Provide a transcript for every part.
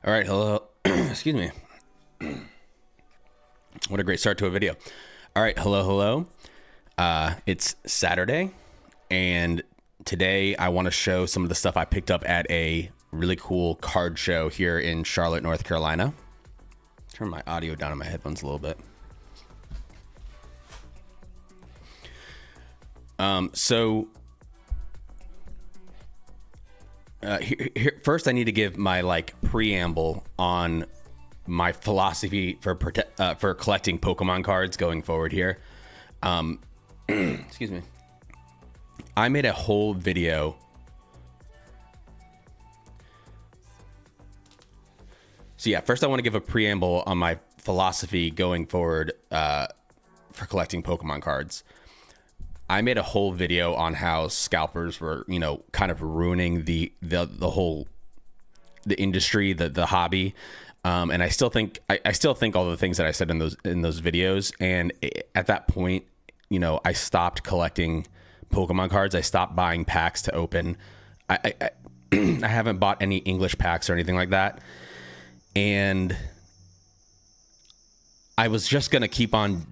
All right, hello. Excuse me. What a great start to a video. All right, hello. It's Saturday, and today I want to show some of the stuff I picked up at a really cool card show here in Charlotte, North Carolina. Turn my audio down on my headphones a little bit. First I need to give my preamble on my philosophy for collecting Pokemon cards going forward here. Excuse me. I made a whole video. So yeah, first I want to give a preamble on my philosophy going forward for collecting Pokemon cards. I made a whole video on how scalpers were, kind of ruining the industry, the hobby. And I still think all the things that I said in those videos. And at that point, I stopped collecting Pokemon cards. I stopped buying packs to open. I haven't bought any English packs or anything like that. And I was just going to keep on,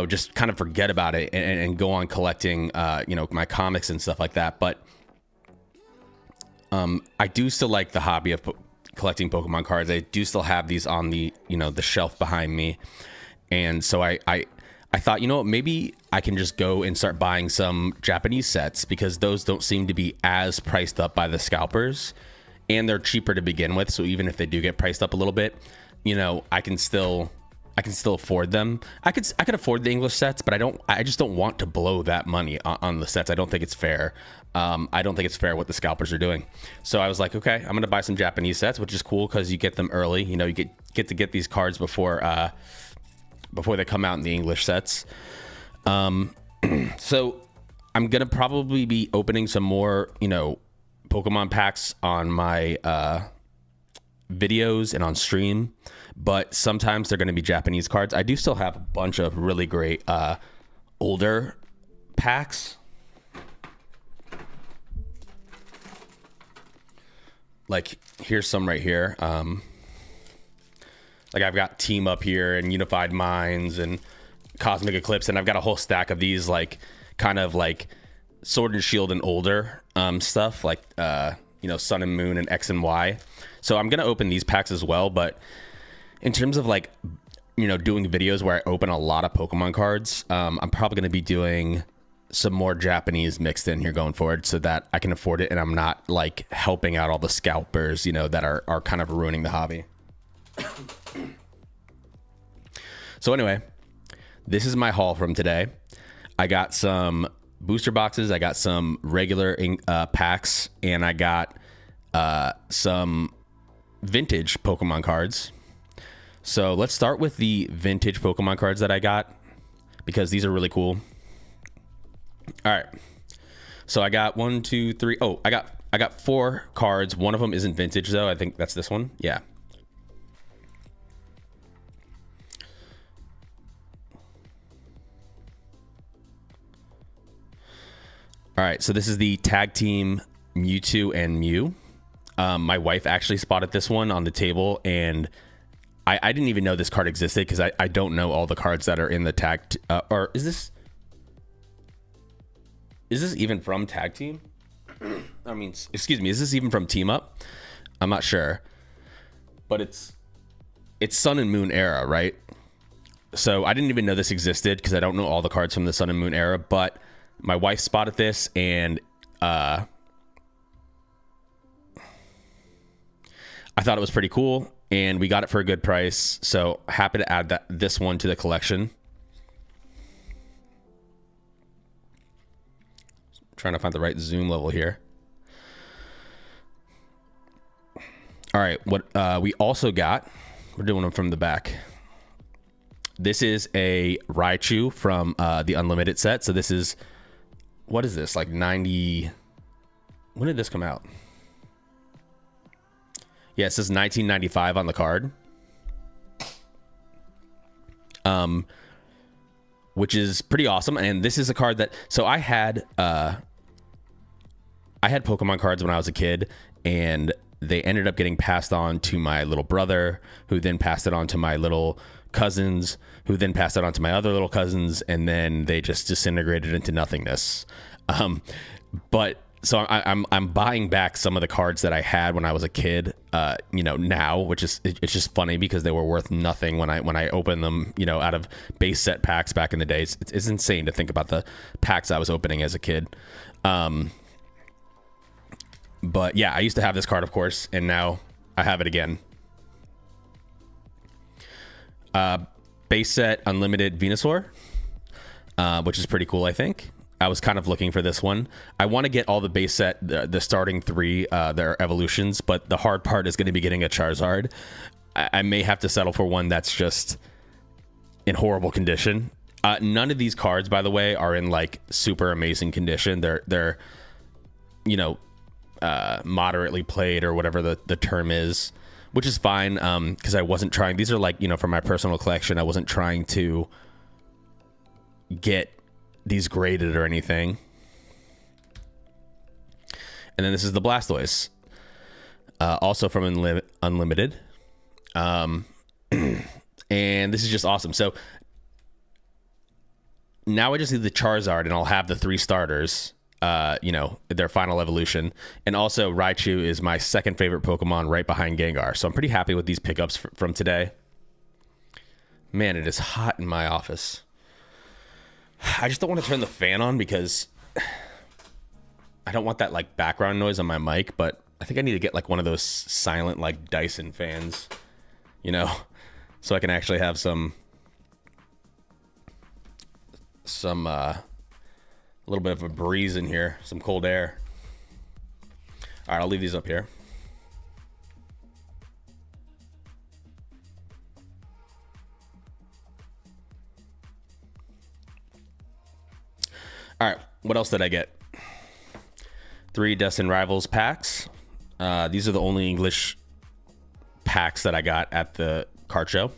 just kind of forget about it and go on collecting, my comics and stuff like that. But I do still like the hobby of collecting Pokemon cards. I do still have these on the, the shelf behind me. And so I thought, maybe I can just go and start buying some Japanese sets, because those don't seem to be as priced up by the scalpers, and they're cheaper to begin with. So even if they do get priced up a little bit, I can still afford them. I could afford the English sets, but I just don't want to blow that money on the sets. I don't think it's fair. I don't think it's fair what the scalpers are doing. So I was like, okay, I'm going to buy some Japanese sets, which is cool because you get them early. You get to get these cards before they come out in the English sets. So I'm going to probably be opening some more, Pokemon packs on my videos and on stream, but sometimes they're going to be Japanese cards. I do still have a bunch of really great older packs. Like here's some right here. Like I've got Team Up here and Unified Minds and Cosmic Eclipse, and I've got a whole stack of these kind of Sword and Shield and older stuff, like Sun and Moon and X and Y. So I'm gonna open these packs as well. But in terms of doing videos where I open a lot of Pokemon cards, I'm probably gonna be doing some more Japanese mixed in here going forward, so that I can afford it and I'm not helping out all the scalpers, that are kind of ruining the hobby. So anyway, this is my haul from today. I got some booster boxes, I got some regular packs, and I got some vintage Pokemon cards. So let's start with the vintage Pokemon cards that I got, because these are really cool. All right, so I got 1, 2, 3. Oh, I got 4 cards. One of them isn't vintage though. I think that's this one. Yeah. All right, so this is the tag team Mewtwo and Mew. My wife actually spotted this one on the table, and I didn't even know this card existed, because I don't know all the cards that are in the tag. Or is this even from Tag Team? I mean, excuse me, is this even from Team Up? I'm not sure, but it's Sun and Moon era, right? So I didn't even know this existed, because I don't know all the cards from the Sun and Moon era, but my wife spotted this, and I thought it was pretty cool, and we got it for a good price. So happy to add this one to the collection. Trying to find the right zoom level here. All right, what we also got, we're doing them from the back. This is a Raichu from the Unlimited set. So this is, what is this, 90? When did this come out? Yeah, it says 1995 on the card. Which is pretty awesome. And this is a card that, so I had Pokemon cards when I was a kid, and they ended up getting passed on to my little brother, who then passed it on to my little cousins, who then passed it on to my other little cousins, and then they just disintegrated into nothingness. But so I'm buying back some of the cards that I had when I was a kid, now, which is, it's just funny because they were worth nothing when I opened them, out of base set packs back in the days. It's insane to think about the packs I was opening as a kid. But yeah, I used to have this card, of course, and now I have it again. Base set unlimited Venusaur, which is pretty cool, I think. I was kind of looking for this one. I want to get all the base set, the starting three, their evolutions, but the hard part is going to be getting a Charizard. I may have to settle for one that's just in horrible condition. None of these cards, by the way, are in like super amazing condition. They're moderately played, or whatever the term is, which is fine, because I wasn't trying. These are like, for my personal collection. I wasn't trying to get these graded or anything. And then this is the Blastoise, also from Unlimited. And this is just awesome. So now I just need the Charizard, and I'll have the 3 starters, their final evolution. And also Raichu is my second favorite Pokemon, right behind Gengar. So I'm pretty happy with these pickups from today. Man, it is hot in my office. I just don't want to turn the fan on because I don't want that like background noise on my mic, but I think I need to get like one of those silent like Dyson fans, so I can actually have some a little bit of a breeze in here, some cold air. All right, I'll leave these up here. All right, what else did I get? 3 Destined Rivals packs. These are the only English packs that I got at the card show.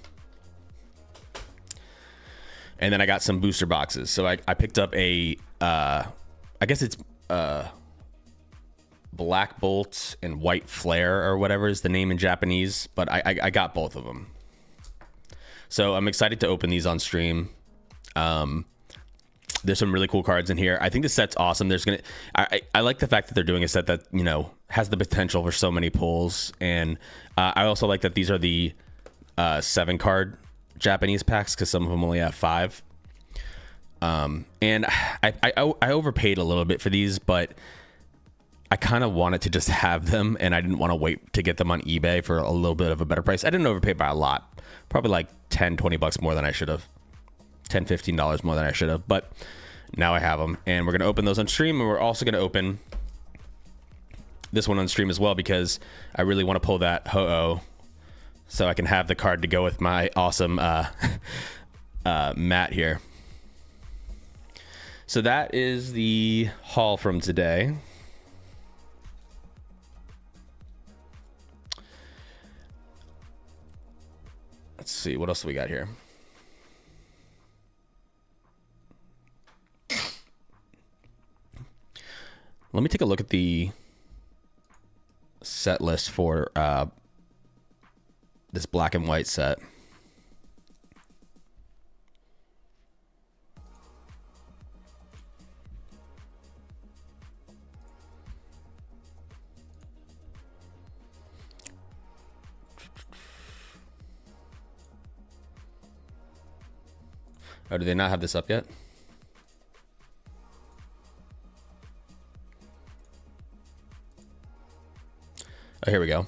And then I got some booster boxes. So I picked up a, I guess it's Black Bolt and White Flare, or whatever is the name in Japanese. But I got both of them. So I'm excited to open these on stream. There's some really cool cards in here. I think the set's awesome. I like the fact that they're doing a set that, has the potential for so many pulls. And I also like that these are the 7 card Japanese packs, because some of them only have 5. And I overpaid a little bit for these, but I kind of wanted to just have them, and I didn't want to wait to get them on eBay for a little bit of a better price. I didn't overpay by a lot, probably like $10-20 more than I should have. $10-15 more than I should have, but now I have them, and we're going to open those on stream. And we're also going to open this one on stream as well, because I really want to pull that Ho-Oh so I can have the card to go with my awesome mat here. So that is the haul from today. Let's see, what else do we got here? Let me take a look at the set list for this black and white set. Oh, do they not have this up yet? Oh, here we go.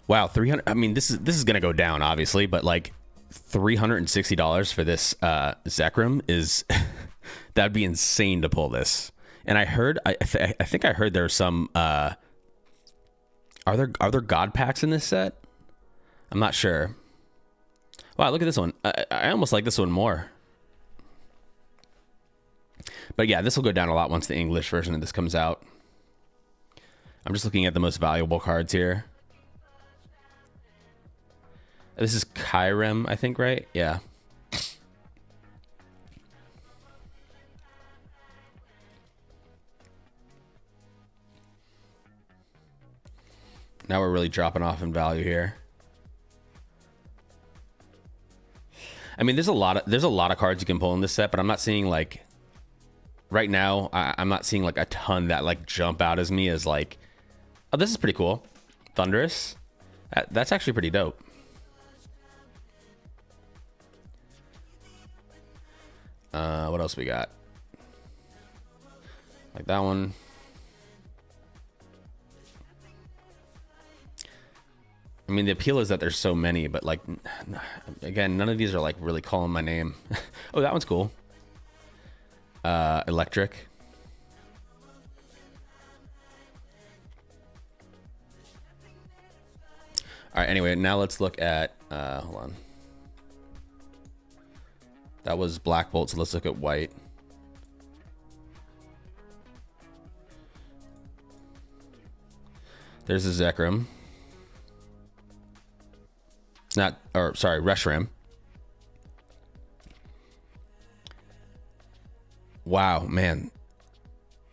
Wow, 300. I mean, this is gonna go down, obviously, but like $360 for this Zekrom is that'd be insane to pull this. And I heard, I think I heard there's some. Are there God packs in this set? I'm not sure. Wow, look at this one. I almost like this one more. But yeah, this will go down a lot once the English version of this comes out. I'm just looking at the most valuable cards here. This is Kyurem, I think, right? Yeah. Now we're really dropping off in value here. I mean, there's a lot of cards you can pull in this set, but I'm not seeing like right now. I'm not seeing like a ton that like jump out as me as like, oh, this is pretty cool. Thunderous. That's actually pretty dope. What else we got? Like that one. I mean, the appeal is that there's so many, but like, again, none of these are like really calling my name. Oh, that one's cool. Electric. All right, anyway, now let's look at, hold on. That was Black Bolt, so let's look at white. There's a Zekrom. Not, or sorry, Reshiram. Wow, man.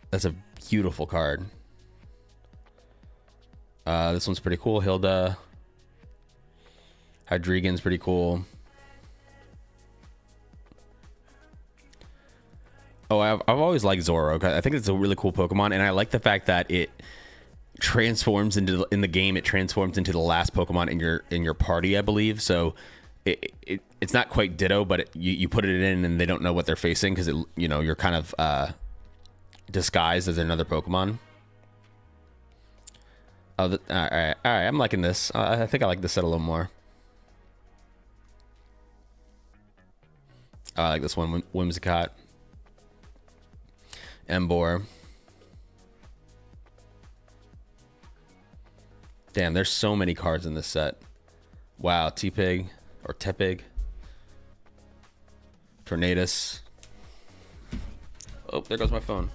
That's a beautiful card. This one's pretty cool. Hilda. Hydreigon's pretty cool. Oh, I've always liked Zoroark. I think it's a really cool Pokemon, and I like the fact that it transforms into in the game. It transforms into the last Pokemon in your party, I believe. So it's not quite Ditto, but you put it in and they don't know what they're facing because you're kind of disguised as another Pokemon. Oh, all right. I'm liking this. I think I like this set a little more. I like this one, Whimsicott. Emboar. Damn, there's so many cards in this set. Wow, T-Pig or Tepig. Tornadus. Oh, there goes my phone.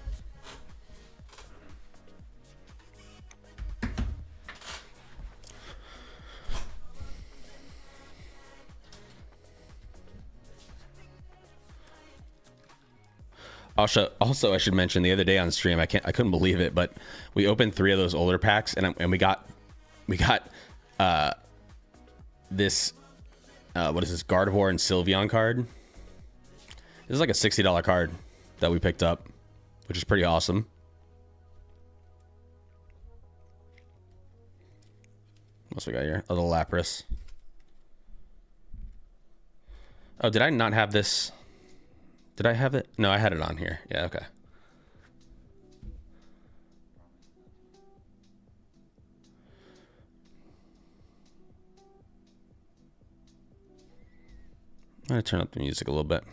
Also, I should mention the other day on stream, I couldn't believe it, but we opened 3 of those older packs, and we got this what is this, Gardevoir and Sylveon card. This is like a $60 card that we picked up, which is pretty awesome. What else we got here? A little Lapras. Oh, did I not have this? Did I have it? No, I had it on here. Yeah, okay. I'm going to turn up the music a little bit.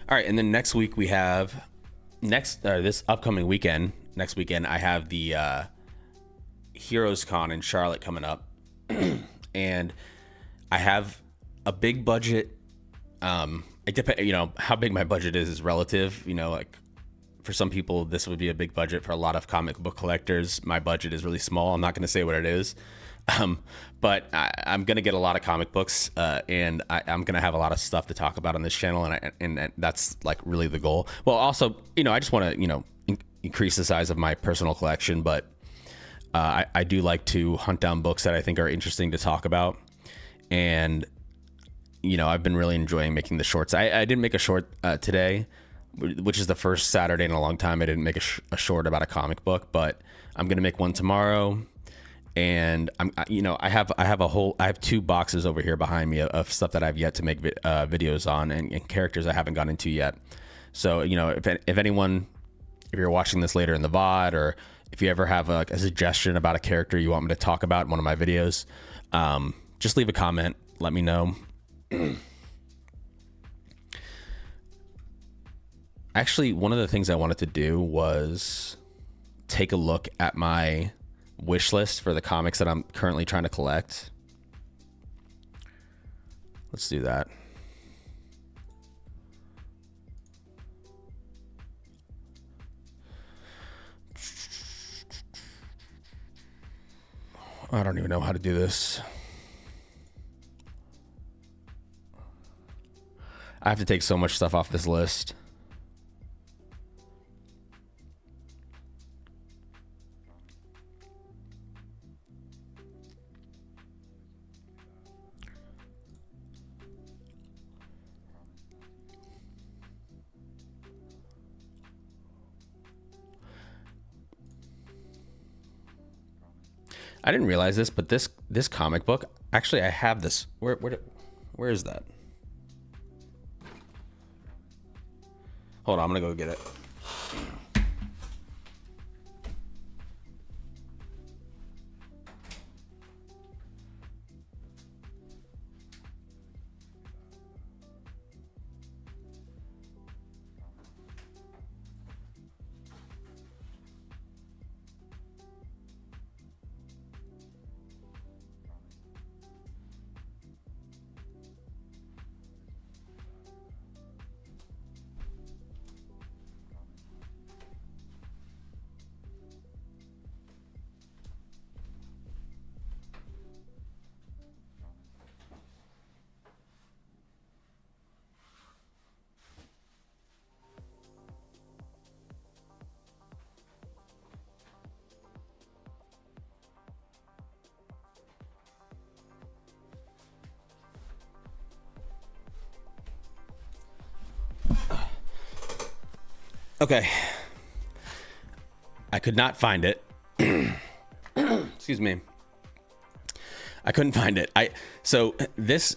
All right, and then next week we have this upcoming weekend. Next weekend I have the Heroes Con in Charlotte coming up, and I have a big budget. It depends, how big my budget is relative. Like for some people this would be a big budget. For a lot of comic book collectors, my budget is really small. I'm not going to say what it is. But I'm going to get a lot of comic books, and I'm going to have a lot of stuff to talk about on this channel. And that's like really the goal. Well, also, I just want to, increase the size of my personal collection, but I do like to hunt down books that I think are interesting to talk about. And, I've been really enjoying making the shorts. I didn't make a short today, which is the first Saturday in a long time I didn't make a short about a comic book, but I'm going to make one tomorrow. And I have 2 boxes over here behind me of stuff that I've yet to make videos on, and characters I haven't gotten into yet. So, if anyone, if you're watching this later in the VOD, or if you ever have a suggestion about a character you want me to talk about in one of my videos, just leave a comment. Let me know. Actually, one of the things I wanted to do was take a look at my wish list for the comics that I'm currently trying to collect. Let's do that. I don't even know how to do this. I have to take so much stuff off this list. I didn't realize this, but this comic book, actually I have this. Where is that? Hold on, I'm gonna go get it. Okay. I could not find it. Excuse me. I couldn't find it. So this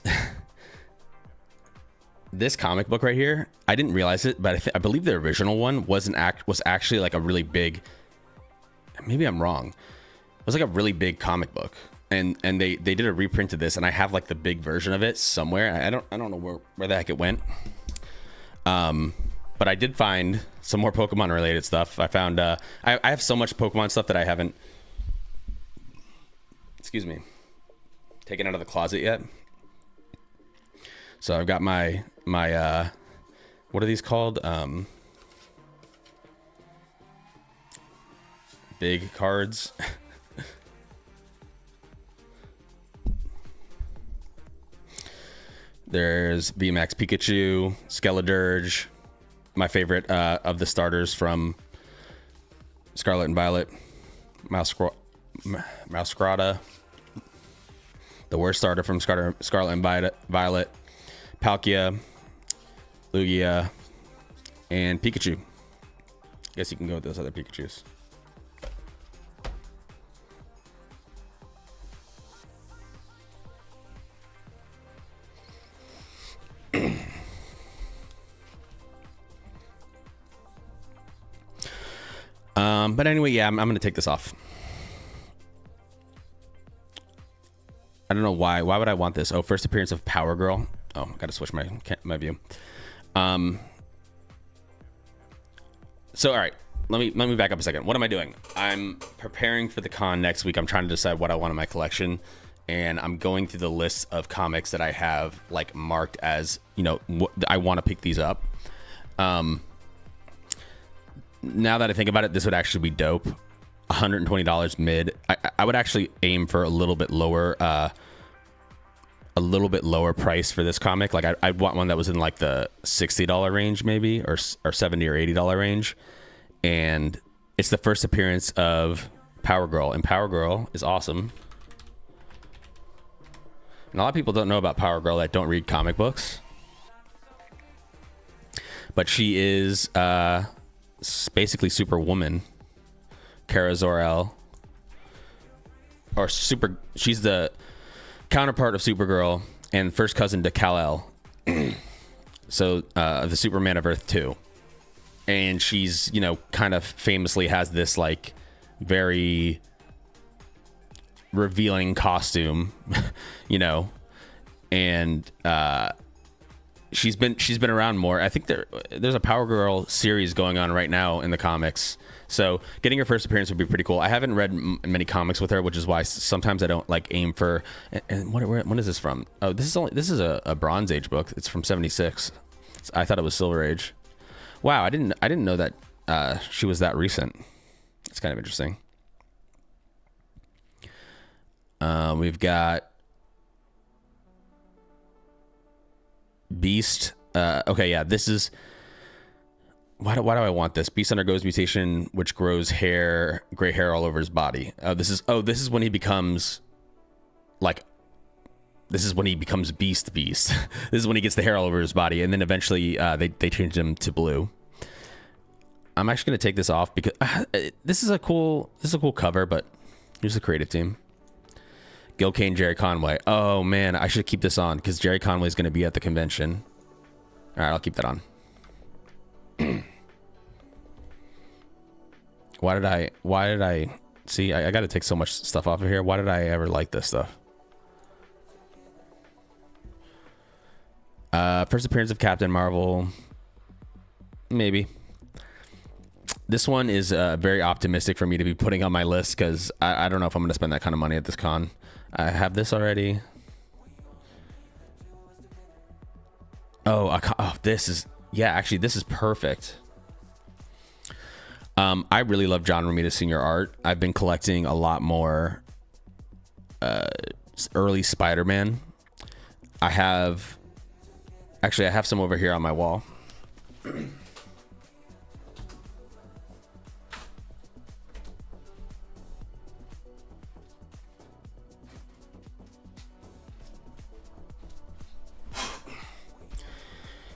comic book right here, I didn't realize it, but I believe the original one was actually like a really big, maybe I'm wrong. It was like a really big comic book. And they did a reprint of this, and I have like the big version of it somewhere. I don't know where the heck it went. But I did find some more Pokemon related stuff. I found I have so much Pokemon stuff that I haven't, excuse me, taken out of the closet yet. So I've got my what are these called? Big cards. There's VMAX Pikachu, Skeledirge, my favorite of the starters from Scarlet and Violet, Mousecrata, the worst starter from Scarlet and Violet, Palkia, Lugia, and Pikachu. Guess you can go with those other Pikachus. But anyway, yeah, I'm going to take this off. I don't know why. Why would I want this? Oh, first appearance of Power Girl. Oh, got to switch my view. So, all right, let me back up a second. What am I doing? I'm preparing for the con next week. I'm trying to decide what I want in my collection, and I'm going through the list of comics that I have like marked as, you know, I want to pick these up. Now that I think about it, this would actually be dope. $120 mid. I would actually aim for a little bit lower price for this comic. Like I'd want one that was in like the $60 range maybe, or $70 or $80 range. And it's the first appearance of Power Girl, and Power Girl is awesome. And a lot of people don't know about Power Girl that don't read comic books. But she is basically Superwoman, Kara Zor-El, or she's the counterpart of Supergirl and first cousin to Kal-El. So the Superman of Earth 2. And she's, you know, kind of famously has this like very revealing costume, you know, and she's been around more. I think there's a Power Girl series going on right now in the comics. So getting her first appearance would be pretty cool. I haven't read many comics with her, which is why sometimes I don't like aim for. And when is this from? Oh, this is a Bronze Age book. It's from '76. I thought it was Silver Age. Wow, I didn't know that she was that recent. It's kind of interesting. We've got Beast. Okay, yeah, this is... Why do I want this? Beast undergoes mutation, which grows gray hair all over his body. This is when he becomes Beast. This is when he gets the hair all over his body, and then eventually they changed him to blue. I'm actually gonna take this off because this is a cool cover, but here's the creative team. Gil Kane, Jerry Conway. Oh man, I should keep this on because Jerry Conway is gonna be at the convention. All right, I'll keep that on. Why did I see? I got to take so much stuff off of here. Why did I ever like this stuff? First appearance of Captain Marvel. Maybe. This one is very optimistic for me to be putting on my list because I don't know if I'm going to spend that kind of money at this con. I have this already. Oh, this is... Yeah, actually, this is perfect. I really love John Romita Sr. art. I've been collecting a lot more early Spider-Man. I have some over here on my wall.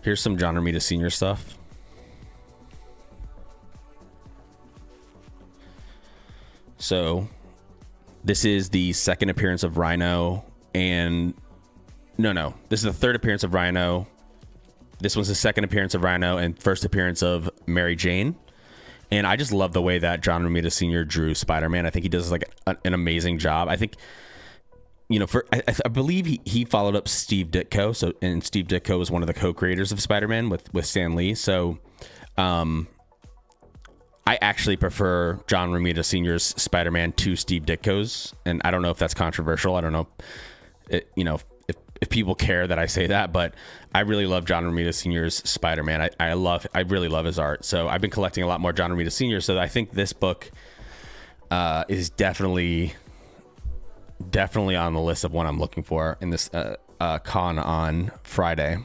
Here's some John Romita Sr. stuff. So this is the second appearance of Rhino, and no, this is the third appearance of Rhino. This one's the second appearance of Rhino and first appearance of Mary Jane. And I just love the way that John Romita Sr. drew Spider-Man. I think he does like an amazing job. I think, you know, I believe he followed up Steve Ditko. And Steve Ditko was one of the co-creators of Spider-Man with Stan Lee. So, I actually prefer John Romita Sr.'s Spider-Man to Steve Ditko's, and I don't know if that's controversial. I don't know, if people care that I say that, but I really love John Romita Sr.'s Spider-Man. I really love his art. So I've been collecting a lot more John Romita Sr. So I think this book is definitely on the list of one I'm looking for in this con on Friday.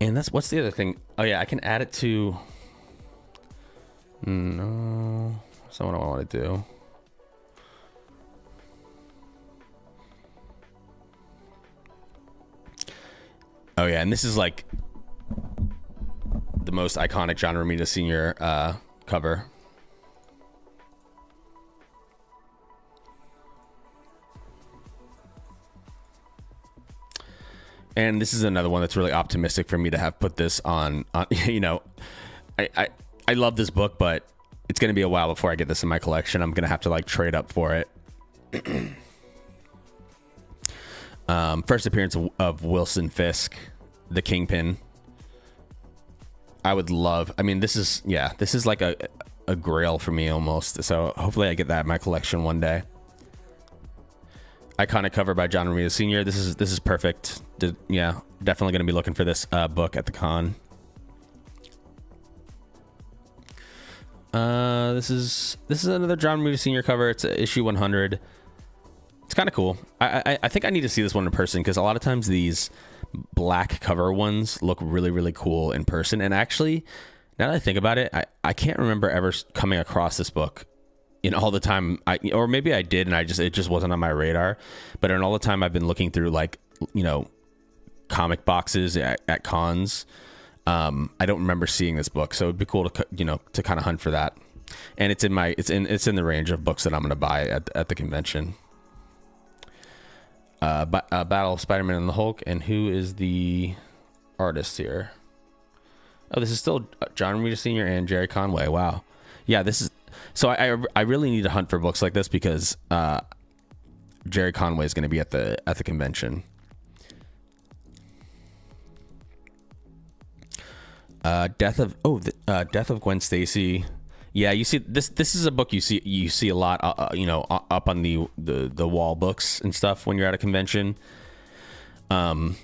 And what's the other thing? Oh yeah, I can add it to. No, that's not what I want to do. Oh yeah, and this is like the most iconic John Romita Sr. Cover. And this is another one that's really optimistic for me to have put this on you know, I love this book, but it's going to be a while before I get this in my collection. I'm going to have to like trade up for it. First appearance of Wilson Fisk, the Kingpin. I would love, I mean, this is like a grail for me almost. So hopefully I get that in my collection one day. Iconic cover by John Romita Sr. This is perfect. Yeah, definitely going to be looking for this book at the con. This is another John Romita Sr. cover. It's issue 100. It's kind of cool. I think I need to see this one in person because a lot of times these black cover ones look really, really cool in person. And actually, now that I think about it, I can't remember ever coming across this book in all the time. Or maybe I did and it just wasn't on my radar. But in all the time I've been looking through, like, you know, comic boxes at cons, I don't remember seeing this book, so it'd be cool to, you know, to kind of hunt for that. And it's in the range of books that I'm going to buy at the convention. Battle of Spider-Man and the Hulk, and who is the artist here? Oh, this is still John Romita Sr. and Jerry Conway. Wow, yeah, this is. So I really need to hunt for books like this because Jerry Conway is going to be at the convention. Death of Gwen Stacy. Yeah, you see this is a book you see a lot, you know, up on the wall books and stuff when you're at a convention. I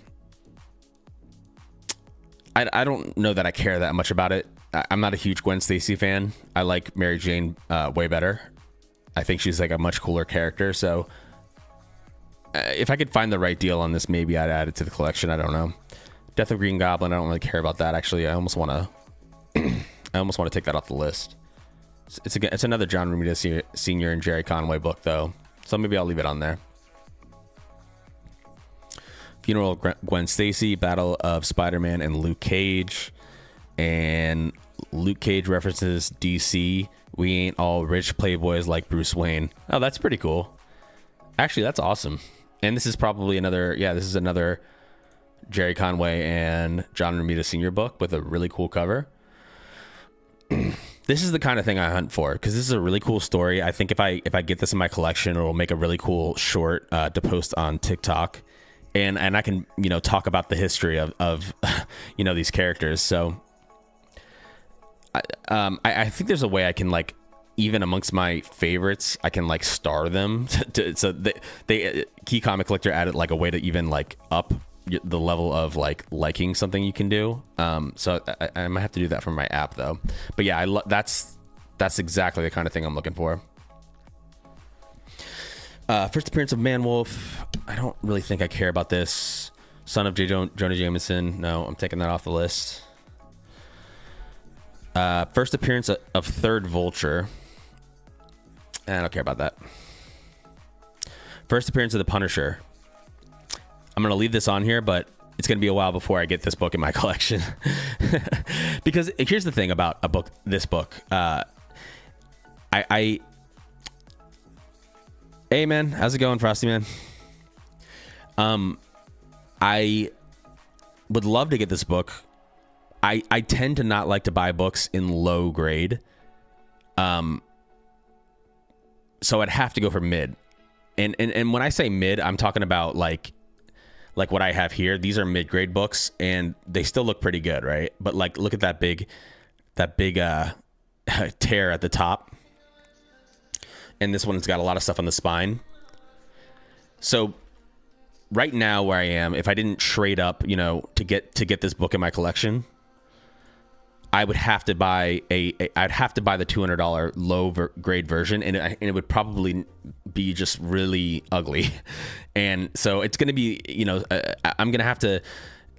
don't know that I care that much about it. I'm not a huge Gwen Stacy fan. I like Mary Jane way better. I think she's like a much cooler character. So if I could find the right deal on this, maybe I'd add it to the collection. I don't know. Death of Green Goblin, I don't really care about that. Actually, I almost want to take that off the list. It's another John Romita Sr. and Jerry Conway book, though, so maybe I'll leave it on there. Funeral of Gwen Stacy, Battle of Spider-Man and Luke Cage, and Luke Cage references DC. We ain't all rich playboys like Bruce Wayne. Oh, that's pretty cool. Actually, that's awesome. And this is probably another Jerry Conway and John Romita Sr. book with a really cool cover. This is the kind of thing I hunt for, because this is a really cool story. I think if I get this in my collection, it will make a really cool short to post on TikTok, and I can talk about the history of these characters. So I think there's a way I can, like, even amongst my favorites, I can like star them. So they Key Comic Collector added like a way to even like up the level of like liking something you can do. So I might have to do that from my app though. But yeah, that's exactly the kind of thing I'm looking for. First appearance of Man-Wolf. I don't really think I care about this. Son of Jonah Jameson. No, I'm taking that off the list. First appearance of Third Vulture. I don't care about that. First appearance of the Punisher. I'm going to leave this on here, but it's going to be a while before I get this book in my collection. Because here's the thing about this book. Hey man, how's it going, Frosty Man? I would love to get this book. I tend to not like to buy books in low grade. So I'd have to go for mid. And when I say mid, I'm talking about like what I have here. These are mid-grade books and they still look pretty good, right? But like, look at that big tear at the top. And this one's got a lot of stuff on the spine. So right now where I am, if I didn't trade up, to get this book in my collection, I would have to buy I'd have to buy the $200 low grade version, and it would probably be just really ugly. And so it's going to be, I'm going to have to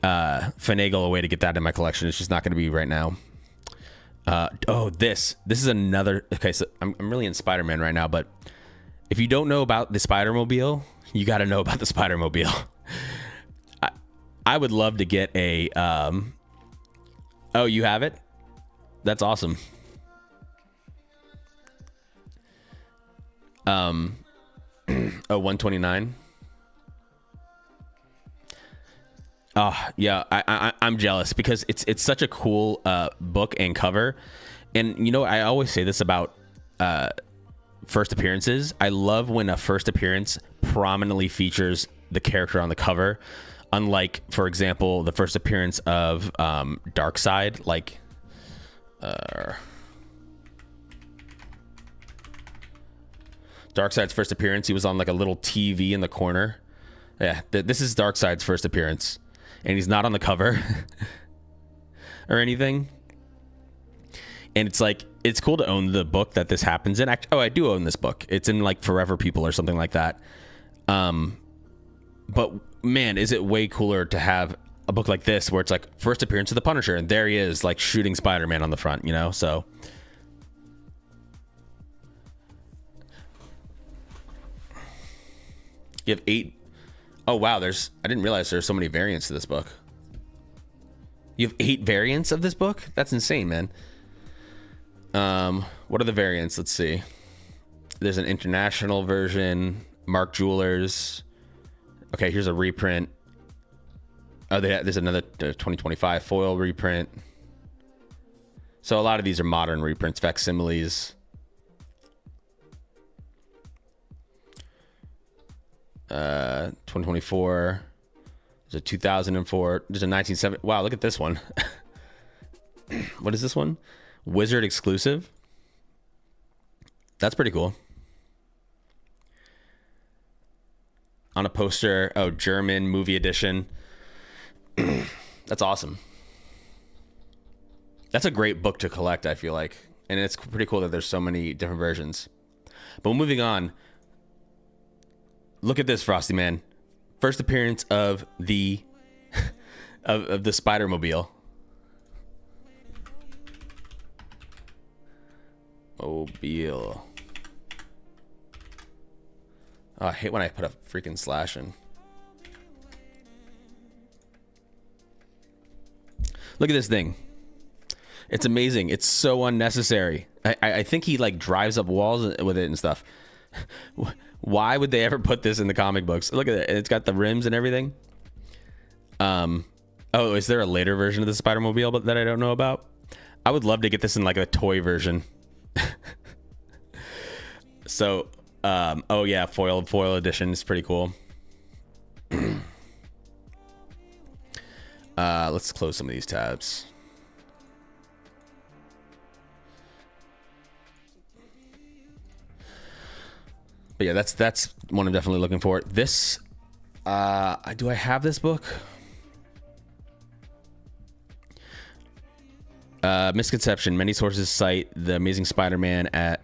finagle a way to get that in my collection. It's just not going to be right now. This is another. Okay, so I'm really in Spider-Man right now, but if you don't know about the Spider-Mobile, you got to know about the Spider-Mobile. I would love to get a. Oh, you have it? That's awesome. 129. Oh yeah, I'm jealous because it's such a cool book and cover, and I always say this about first appearances. I love when a first appearance prominently features the character on the cover, unlike, for example, the first appearance of Darkseid, like Darkseid's first appearance. He was on like a little TV in the corner. Yeah, this is Darkseid's first appearance, and he's not on the cover or anything. And it's like, it's cool to own the book that this happens in. I do own this book. It's in like Forever People or something like that. But man, is it way cooler to have a book like this where it's like first appearance of the Punisher, and there he is like shooting Spider-Man on the front, so. You have 8. Oh wow, I didn't realize there's so many variants to this book. You have 8 variants of this book? That's insane, man. What are the variants? Let's see. There's an international version, Mark Jewelers. Okay, here's a reprint. Oh, there's another 2025 foil reprint. So a lot of these are modern reprints, facsimiles. 2024. There's a 2004. There's a 1970. Wow, look at this one. What is this one? Wizard exclusive. That's pretty cool. On a poster. Oh, German movie edition. That's awesome. That's a great book to collect, I feel like. And it's pretty cool that there's so many different versions. But moving on, look at this, Frosty Man. First appearance of the of the Spider-Mobile. Mobile. Oh, I hate when I put a freaking slash in. Look at this thing. It's amazing. It's so unnecessary. I think he like drives up walls with it and stuff. Why would they ever put this in the comic books? Look at it. It's got the rims and everything. Oh, is there a later version of the Spider-Mobile that I don't know about? I would love to get this in like a toy version. So, oh yeah, foil edition is pretty cool. Let's close some of these tabs. But yeah, that's one I'm definitely looking for. This, do I have this book? Misconception. Many sources cite The Amazing Spider-Man at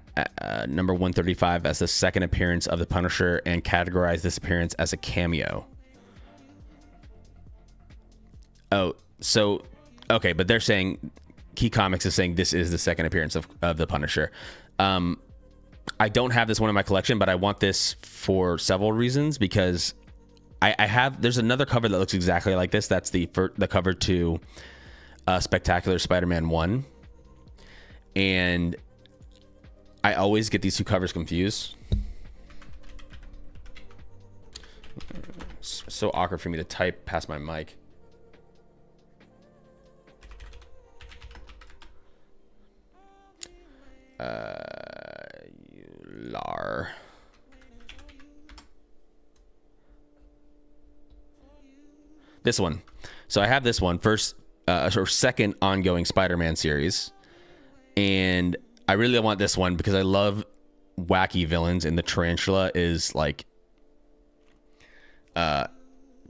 number 135 as the second appearance of the Punisher and categorize this appearance as a cameo. Oh, so, okay, but they're saying, Key Comics is saying this is the second appearance of the Punisher. I don't have this one in my collection, but I want this for several reasons, because I have, there's another cover that looks exactly like this. That's the cover to Spectacular Spider-Man 1. And I always get these two covers confused. It's so awkward for me to type past my mic. This one. So I have this one first, or second ongoing Spider-Man series, and I really want this one because I love wacky villains, and the Tarantula is like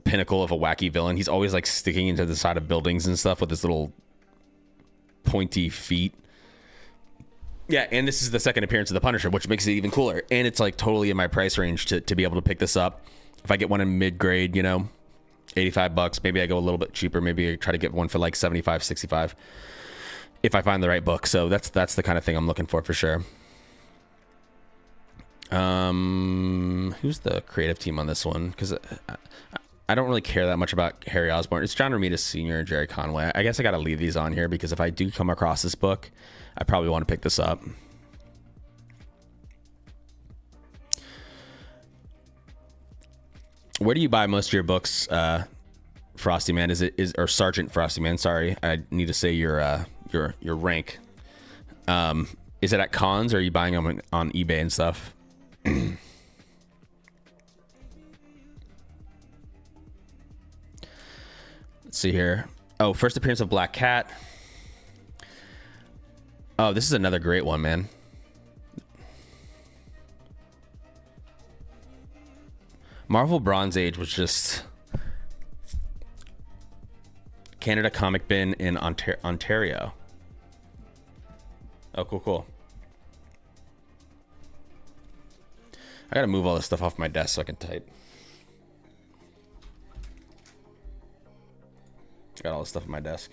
pinnacle of a wacky villain. He's always like sticking into the side of buildings and stuff with his little pointy feet. Yeah, and this is the second appearance of the Punisher, which makes it even cooler. And it's like totally in my price range to be able to pick this up. If I get one in mid-grade, you know, $85, maybe I go a little bit cheaper. Maybe I try to get one for like 75, 65 if I find the right book. So that's the kind of thing I'm looking for sure. Who's the creative team on this one? Because I don't really care that much about Harry Osborn. It's John Romita Sr. and Jerry Conway. I guess I got to leave these on here because if I do come across this book, I probably want to pick this up. Where do you buy most of your books, Frosty Man? Or Sergeant Frosty Man? Sorry, I need to say your rank. Is it at cons, or are you buying them on eBay and stuff? Let's see here. Oh, first appearance of Black Cat. Oh, this is another great one, man. Marvel Bronze Age was just Canada Comic Bin in Ontario. Oh, cool. I gotta move all this stuff off my desk so I can type. Got all this stuff on my desk.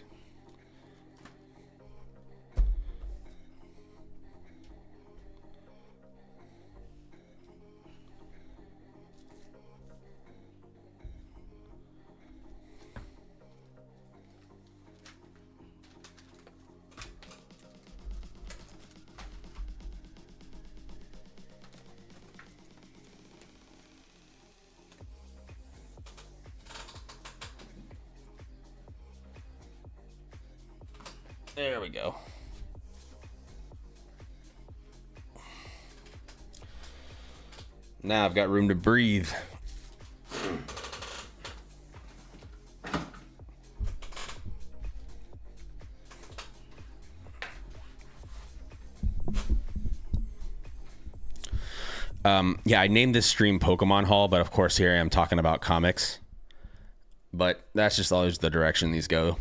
There we go. Now I've got room to breathe. Yeah, I named this stream Pokemon Haul, but of course here I am talking about comics. But that's just always the direction these go.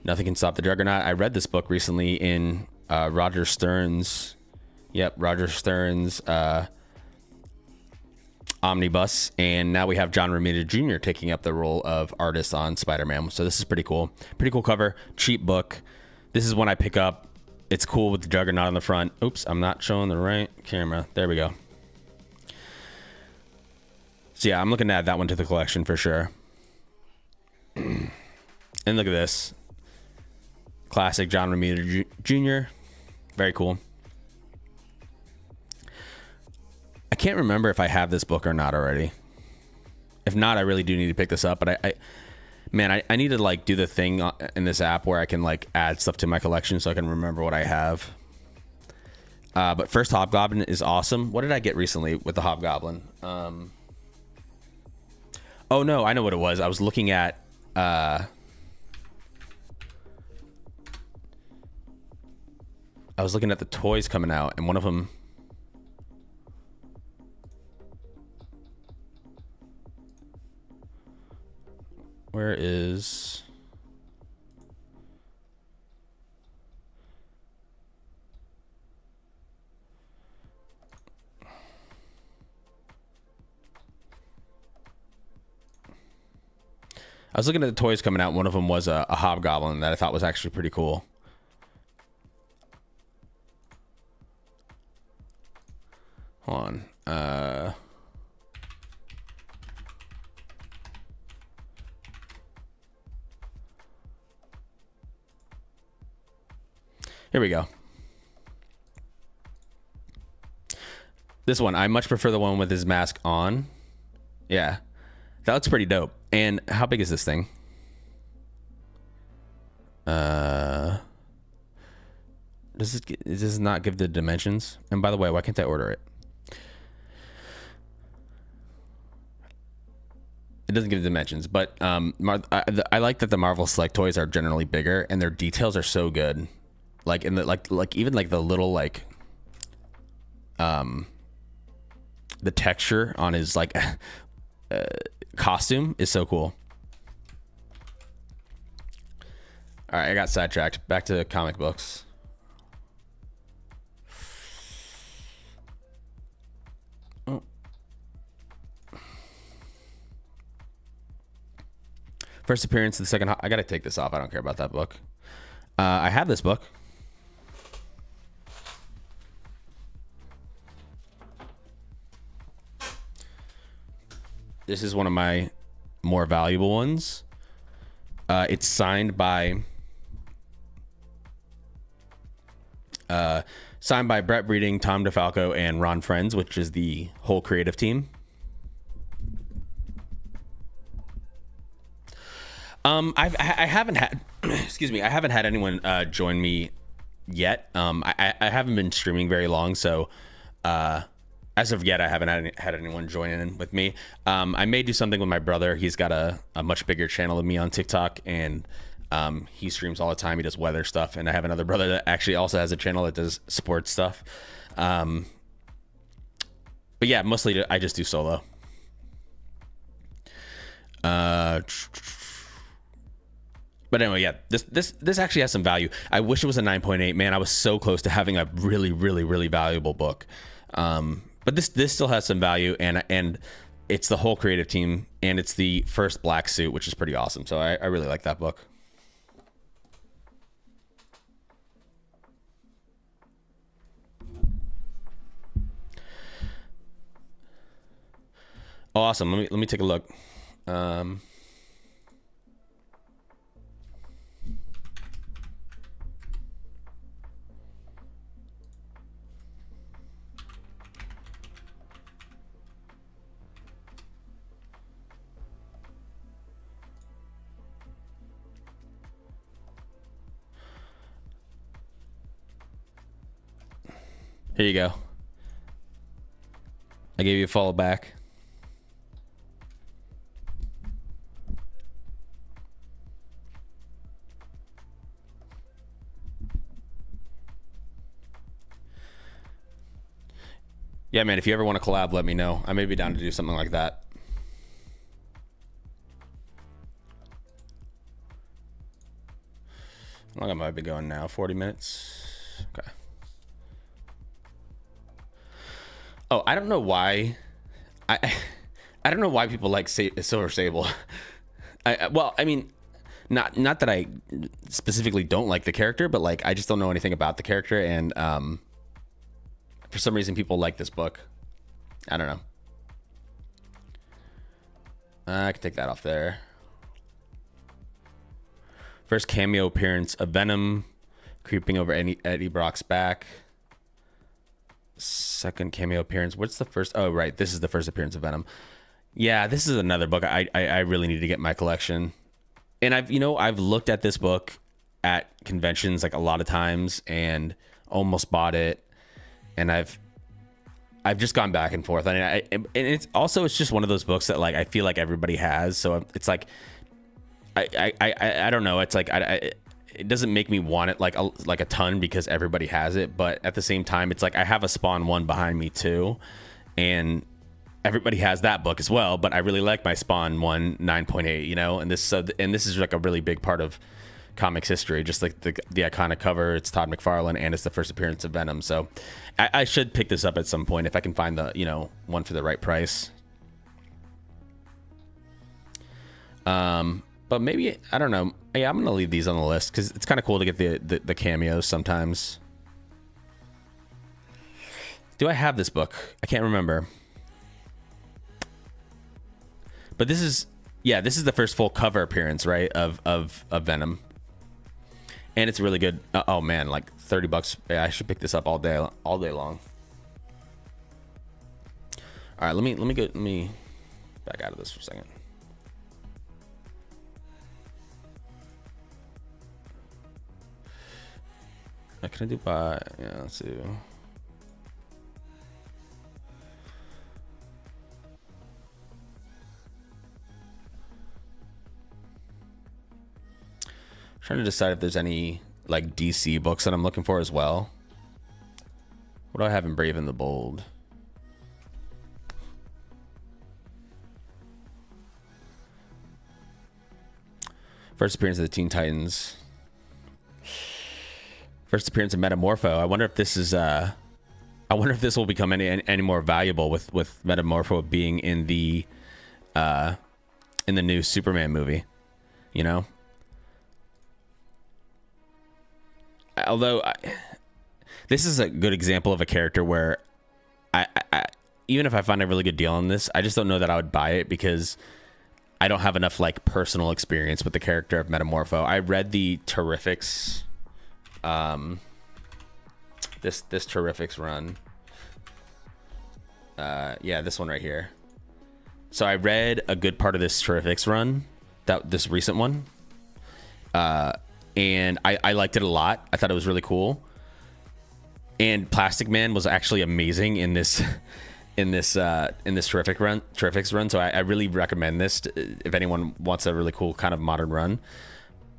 Nothing Can Stop the Juggernaut. I read this book recently in Roger Stern's. Yep, Roger Stern's omnibus, and now we have John Romita Jr. taking up the role of artist on Spider-Man. So this is pretty cool. Pretty cool cover. Cheap book. This is one I pick up. It's cool with the Juggernaut on the front. Oops, I'm not showing the right camera. There we go. So yeah, I'm looking to add that one to the collection for sure. And look at this. Classic John Romita Jr. Very cool. I can't remember if I have this book or not already. If not, I really do need to pick this up. But I need to like do the thing in this app where I can like add stuff to my collection so I can remember what I have. But First Hobgoblin is awesome. What did I get recently with the Hobgoblin? Oh no, I know what it was. I was looking at the toys coming out, and one of them. Where is... I was looking at the toys coming out. One of them was a Hobgoblin that I thought was actually pretty cool. Hold on. Here we go. This one, I much prefer the one with his mask on. Yeah, that looks pretty dope. And how big is this thing? Does this not give the dimensions? And by the way, why can't I order it? It doesn't give the dimensions, but I like that the Marvel Select toys are generally bigger and their details are so good. Like in the like even like the little like the texture on his like costume is so cool. All right, I got sidetracked. Back to comic books. Oh. First appearance of the second. I gotta take this off. I don't care about that book. I have this book. This is one of my more valuable ones. It's signed by Brett Breeding, Tom DeFalco, and Ron Frenz, which is the whole creative team. I haven't had excuse me, I haven't had anyone join me yet. I haven't been streaming very long, so as of yet, I haven't had anyone join in with me. I may do something with my brother. He's got a much bigger channel than me on TikTok, and he streams all the time. He does weather stuff, and I have another brother that actually also has a channel that does sports stuff. But yeah, mostly I just do solo. But anyway, yeah, this actually has some value. I wish it was a 9.8. Man, I was so close to having a really, really, really valuable book. But this still has some value, and it's the whole creative team, and it's the first black suit, which is pretty awesome. So I really like that book. Oh, awesome. Let me take a look. Here you go. I gave you a follow back. Yeah, man, if you ever want to collab, let me know. I may be down to do something like that. How long am I been going now? 40 minutes. Okay. Oh, I don't know why. I don't know why people like Silver Sable. Well, I mean, not that I specifically don't like the character, but like I just don't know anything about the character, and for some reason people like this book. I don't know. I can take that off there. First cameo appearance of Venom creeping over Eddie Brock's back. Second cameo appearance. What's the first? Oh, right. This is the first appearance of Venom. Yeah, this is another book I really need to get in my collection. And I've looked at this book at conventions like a lot of times and almost bought it. And I've just gone back and forth. And it's just one of those books that like I feel like everybody has. So it's like I don't know. It's like it doesn't make me want it like a ton because everybody has it, but at the same time, it's like I have a Spawn 1 behind me too, and everybody has that book as well. But I really like my Spawn 1 9.8, you know, and this is like a really big part of comics history, just like the iconic cover. It's Todd McFarlane, and it's the first appearance of Venom. So I should pick this up at some point if I can find the one for the right price. But maybe, I don't know. Yeah, I'm going to leave these on the list because it's kind of cool to get the cameos sometimes. Do I have this book? I can't remember. But this is the first full cover appearance, right, of Venom. And it's really good. Oh, man, like $30. Yeah, I should pick this up all day long. All right, let me back out of this for a second. Can I do by? Yeah, let's see. Trying to decide if there's any like DC books that I'm looking for as well. What do I have in Brave and the Bold? First appearance of the Teen Titans. First appearance of Metamorpho. I wonder if this is I wonder if this will become any more valuable with Metamorpho being in the new Superman movie, you know? Although this is a good example of a character where I even if I find a really good deal on this, I just don't know that I would buy it because I don't have enough like personal experience with the character of Metamorpho. I read the Terrifics this Terrifics run. Yeah, this one right here. So I read a good part of this Terrifics run, this recent one. And I liked it a lot. I thought it was really cool. And Plastic Man was actually amazing in this Terrifics run. So I really recommend this if anyone wants a really cool kind of modern run.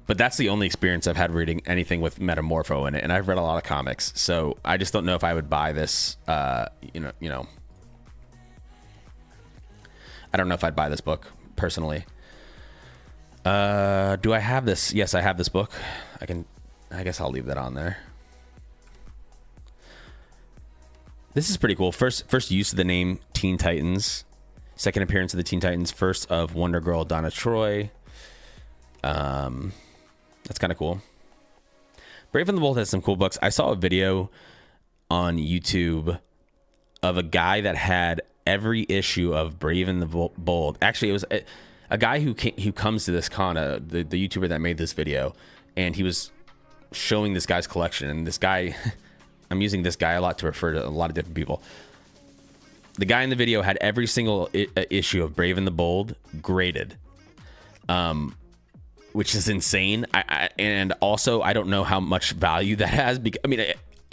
But that's the only experience I've had reading anything with Metamorpho in it, and I've read a lot of comics, so I just don't know if I would buy this. You know, I don't know if I'd buy this book personally. Do I have this? Yes, I have this book. I guess I'll leave that on there. This is pretty cool. First use of the name Teen Titans. Second appearance of the Teen Titans. First of Wonder Girl Donna Troy. That's kind of cool. Brave and the Bold has some cool books. I saw a video on YouTube of a guy that had every issue of Brave and the Bold. Actually, it was a guy who comes to this con, the YouTuber that made this video, and he was showing this guy's collection. And this guy, I'm using this guy a lot to refer to a lot of different people. The guy in the video had every single issue of Brave and the Bold graded. Which is insane. And also I don't know how much value that has. I mean,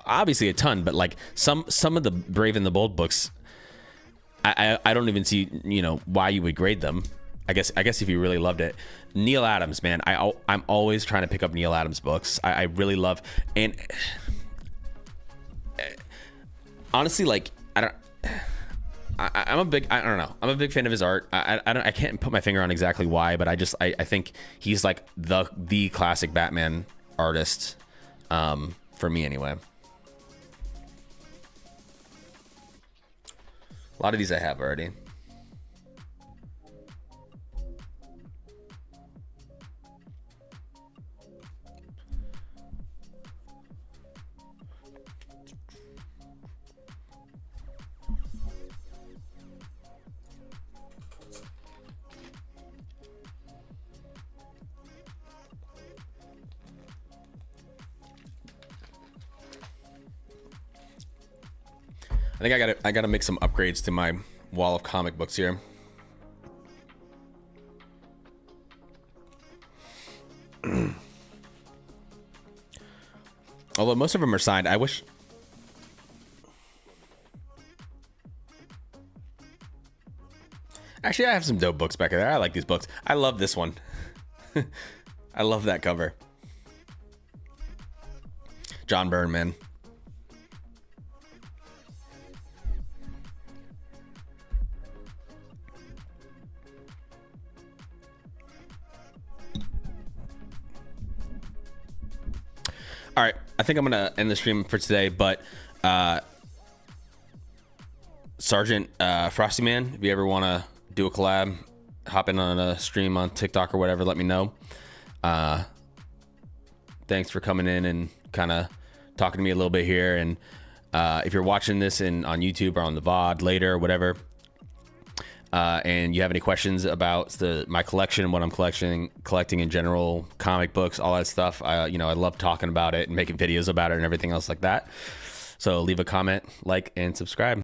obviously a ton, but like some of the Brave and the Bold books, I don't even see, why you would grade them. I guess if you really loved it. Neil Adams, man, I'm always trying to pick up Neil Adams books. I really love, and honestly, like I'm a big fan of his art. I can't put my finger on exactly why, but I think he's like the classic Batman artist, for me anyway. A lot of these I have already. I think I gotta make some upgrades to my wall of comic books here. Although most of them are signed, I wish. Actually, I have some dope books back there. I like these books. I love this one. I love that cover. John Byrne, man. All right, I think I'm gonna end the stream for today, but Sergeant Frosty Man, if you ever want to do a collab, hop in on a stream on TikTok or whatever, let me know. Thanks for coming in and kind of talking to me a little bit here. And if you're watching this on YouTube or on the VOD later or whatever, and you have any questions about my collection, what I'm collecting in general, comic books, all that stuff, I love talking about it and making videos about it and everything else like that. So leave a comment, like, and subscribe.